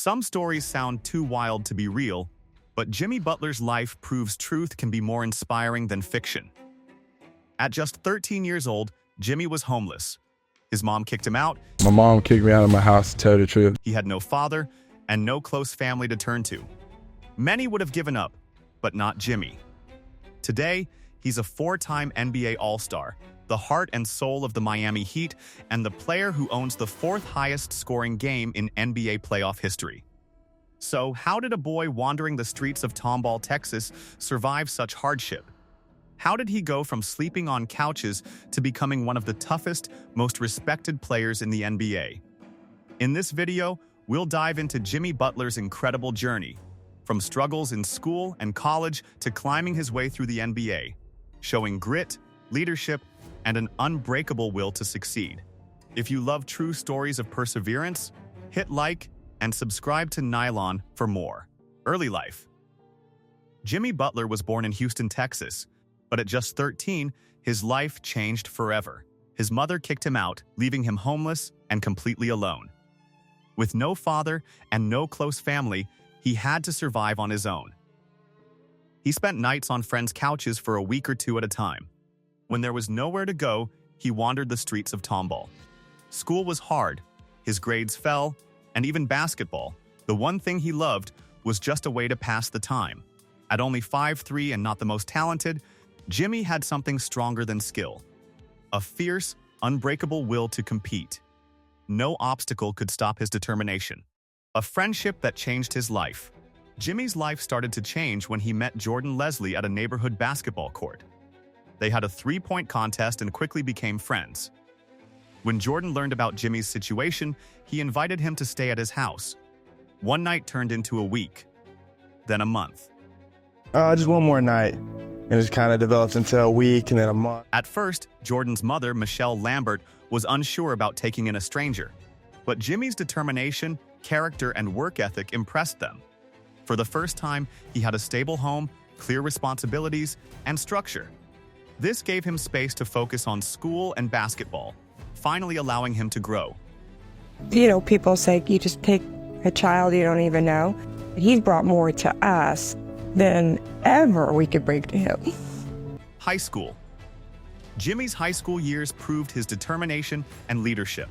Some stories sound too wild to be real, but Jimmy Butler's life proves truth can be more inspiring than fiction. At just 13 years old, Jimmy was homeless. His mom kicked him out. My mom kicked me out of my house, to tell the truth. He had no father and no close family to turn to. Many would have given up, but not Jimmy. Today, he's a four-time NBA All-Star, the heart and soul of the Miami Heat, and the player who owns the fourth highest scoring game in NBA playoff history. So, how did a boy wandering the streets of Tomball, Texas, survive such hardship? How did he go from sleeping on couches to becoming one of the toughest, most respected players in the NBA? In this video, we'll dive into Jimmy Butler's incredible journey, from struggles in school and college to climbing his way through the NBA, showing grit, leadership, and an unbreakable will to succeed. If you love true stories of perseverance, hit like and subscribe to Nylon for more. Early life. Jimmy Butler was born in Houston, Texas, but at just 13, his life changed forever. His mother kicked him out, leaving him homeless and completely alone. With no father and no close family, he had to survive on his own. He spent nights on friends' couches for a week or two at a time. When there was nowhere to go, he wandered the streets of Tomball. School was hard, his grades fell, and even basketball, the one thing he loved, was just a way to pass the time. At only 5'3" and not the most talented, Jimmy had something stronger than skill. A fierce, unbreakable will to compete. No obstacle could stop his determination. A friendship that changed his life. Jimmy's life started to change when he met Jordan Leslie at a neighborhood basketball court. They had a three-point contest and quickly became friends. When Jordan learned about Jimmy's situation, he invited him to stay at his house. One night turned into a week, then a month. Just one more night. And it just kind of developed into a week and then a month. At first, Jordan's mother, Michelle Lambert, was unsure about taking in a stranger. But Jimmy's determination, character, and work ethic impressed them. For the first time, he had a stable home, clear responsibilities, and structure. This gave him space to focus on school and basketball, finally allowing him to grow. You know, people say you just take a child you don't even know. He's brought more to us than ever we could bring to him. High school. Jimmy's high school years proved his determination and leadership.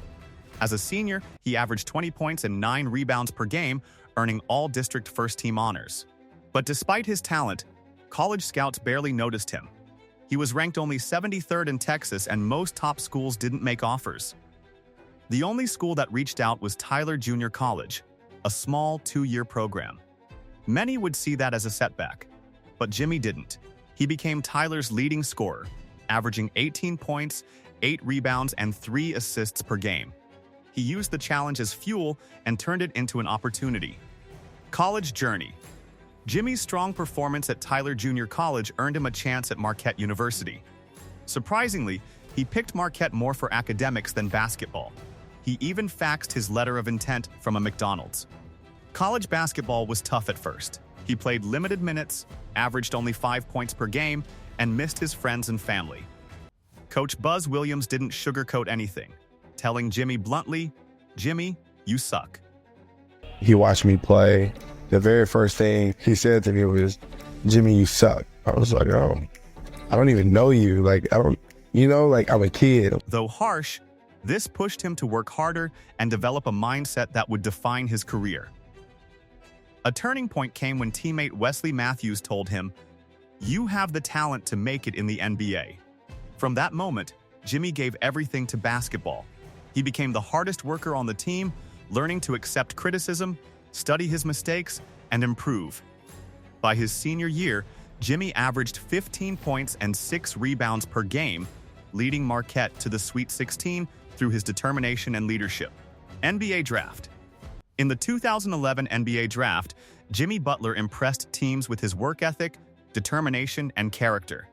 As a senior, he averaged 20 points and 9 rebounds per game, earning all-district first-team honors. But despite his talent, college scouts barely noticed him. He was ranked only 73rd in Texas, and most top schools didn't make offers. The only school that reached out was Tyler Junior College, a small 2-year program. Many would see that as a setback, but Jimmy didn't. He became Tyler's leading scorer, averaging 18 points, 8 rebounds, and 3 assists per game. He used the challenge as fuel and turned it into an opportunity. College journey. Jimmy's strong performance at Tyler Junior College earned him a chance at Marquette University. Surprisingly, he picked Marquette more for academics than basketball. He even faxed his letter of intent from a McDonald's. College basketball was tough at first. He played limited minutes, averaged only 5 points per game, and missed his friends and family. Coach Buzz Williams didn't sugarcoat anything, telling Jimmy bluntly, "Jimmy, you suck." He watched me play. The very first thing he said to me was, "Jimmy, you suck." I was like, "Oh, I don't even know you. Like, I don't, like I'm a kid." Though harsh, this pushed him to work harder and develop a mindset that would define his career. A turning point came when teammate Wesley Matthews told him, "You have the talent to make it in the NBA." From that moment, Jimmy gave everything to basketball. He became the hardest worker on the team, learning to accept criticism, study his mistakes, and improve. By his senior year, Jimmy averaged 15 points and 6 rebounds per game, leading Marquette to the Sweet 16 through his determination and leadership. NBA Draft. In the 2011 NBA Draft, Jimmy Butler impressed teams with his work ethic, determination, and character.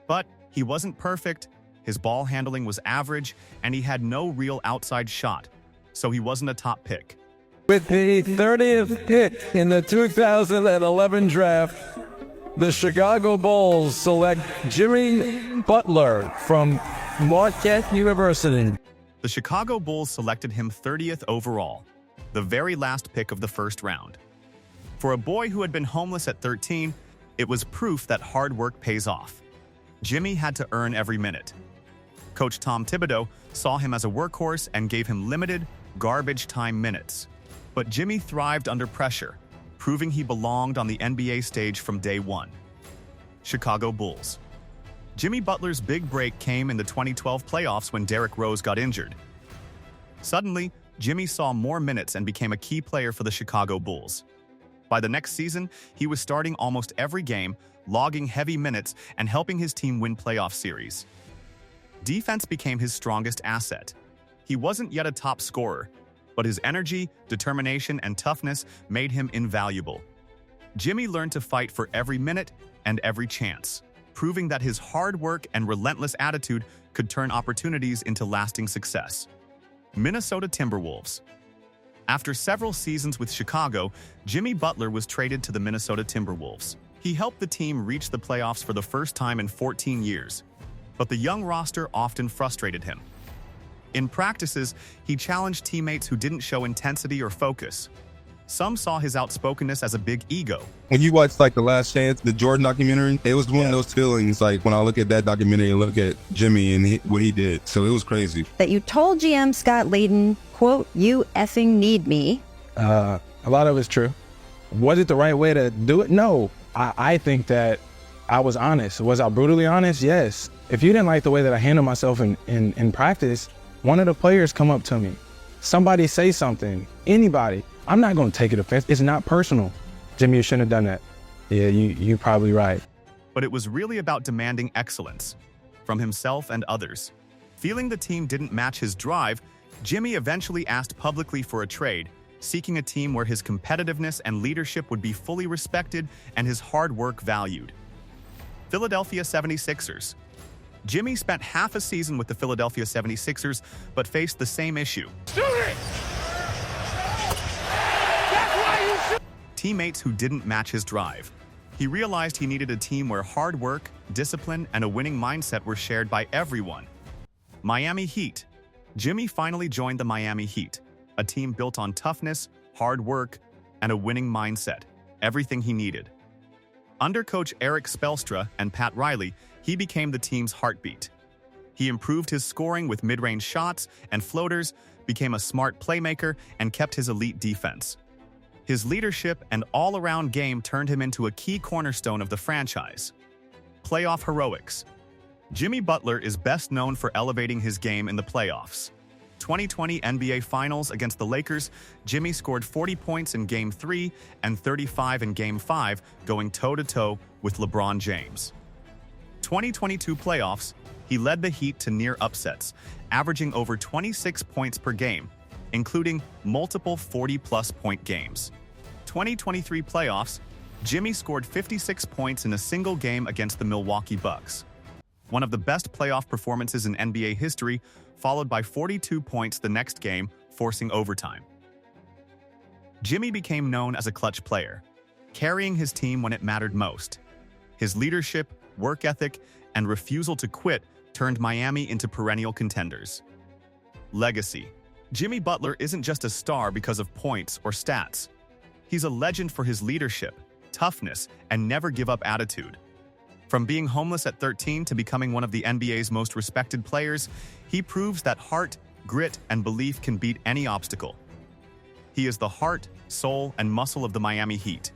But he wasn't perfect, his ball handling was average, and he had no real outside shot, so he wasn't a top pick. With the 30th pick in the 2011 draft, the Chicago Bulls select Jimmy Butler from Marquette University. The Chicago Bulls selected him 30th overall. the very last pick of the first round. For a boy who had been homeless at 13, it was proof that hard work pays off. Jimmy had to earn every minute. Coach Tom Thibodeau saw him as a workhorse and gave him limited, garbage time minutes. But Jimmy thrived under pressure, proving he belonged on the NBA stage from day one. Chicago Bulls. Jimmy Butler's big break came in the 2012 playoffs when Derrick Rose got injured. Suddenly, Jimmy saw more minutes and became a key player for the Chicago Bulls. By the next season, he was starting almost every game, logging heavy minutes, and helping his team win playoff series. Defense became his strongest asset. He wasn't yet a top scorer, but his energy, determination, and toughness made him invaluable. Jimmy learned to fight for every minute and every chance, proving that his hard work and relentless attitude could turn opportunities into lasting success. Minnesota Timberwolves. After several seasons with Chicago, Jimmy Butler was traded to the Minnesota Timberwolves. He helped the team reach the playoffs for the first time in 14 years, but the young roster often frustrated him. In practices, he challenged teammates who didn't show intensity or focus. Some saw his outspokenness as a big ego. When you watch like The Last Chance, the Jordan documentary, it was one of those feelings like when I look at that documentary and look at Jimmy and what he did. So it was crazy. That you told GM Scott Layden, quote, "You effing need me." A lot of it's true. Was it the right way to do it? No. I think that I was honest. Was I brutally honest? Yes. If you didn't like the way that I handled myself in practice, one of the players come up to me. Somebody say something. Anybody. I'm not going to take it offense. It's not personal. Jimmy, you shouldn't have done that. Yeah, you're probably right. But it was really about demanding excellence from himself and others. Feeling the team didn't match his drive, Jimmy eventually asked publicly for a trade, seeking a team where his competitiveness and leadership would be fully respected and his hard work valued. Philadelphia 76ers. Jimmy spent half a season with the Philadelphia 76ers, but faced the same issue. Teammates who didn't match his drive. He realized he needed a team where hard work, discipline, and a winning mindset were shared by everyone. Miami Heat. Jimmy finally joined the Miami Heat, a team built on toughness, hard work, and a winning mindset, everything he needed. Under coach Eric Spoelstra and Pat Riley, he became the team's heartbeat. He improved his scoring with mid-range shots and floaters, became a smart playmaker, and kept his elite defense. His leadership and all-around game turned him into a key cornerstone of the franchise. Playoff heroics. Jimmy Butler is best known for elevating his game in the playoffs. 2020 NBA Finals against the Lakers, Jimmy scored 40 points in Game 3 and 35 in Game 5, going toe-to-toe with LeBron James. 2022 playoffs, he led the Heat to near upsets, averaging over 26 points per game, including multiple 40-plus point games. 2023 playoffs, Jimmy scored 56 points in a single game against the Milwaukee Bucks. One of the best playoff performances in NBA history, followed by 42 points the next game, forcing overtime. Jimmy became known as a clutch player, carrying his team when it mattered most. His leadership, work ethic, and refusal to quit turned Miami into perennial contenders. Legacy. Jimmy Butler isn't just a star because of points or stats. He's a legend for his leadership, toughness, and never-give-up attitude. From being homeless at 13 to becoming one of the NBA's most respected players, he proves that heart, grit, and belief can beat any obstacle. He is the heart, soul, and muscle of the Miami Heat.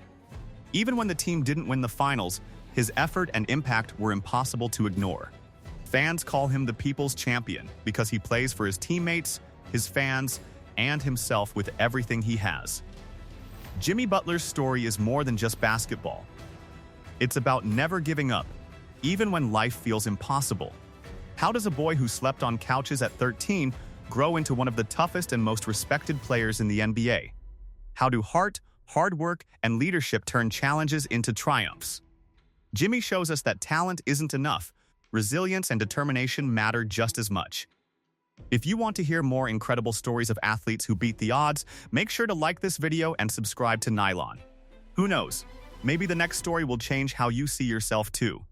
Even when the team didn't win the finals, his effort and impact were impossible to ignore. Fans call him the people's champion because he plays for his teammates, his fans, and himself with everything he has. Jimmy Butler's story is more than just basketball. It's about never giving up, even when life feels impossible. How does a boy who slept on couches at 13 grow into one of the toughest and most respected players in the NBA? How do heart, hard work, and leadership turn challenges into triumphs? Jimmy shows us that talent isn't enough. Resilience and determination matter just as much. If you want to hear more incredible stories of athletes who beat the odds, make sure to like this video and subscribe to Nylon. Who knows? Maybe the next story will change how you see yourself too.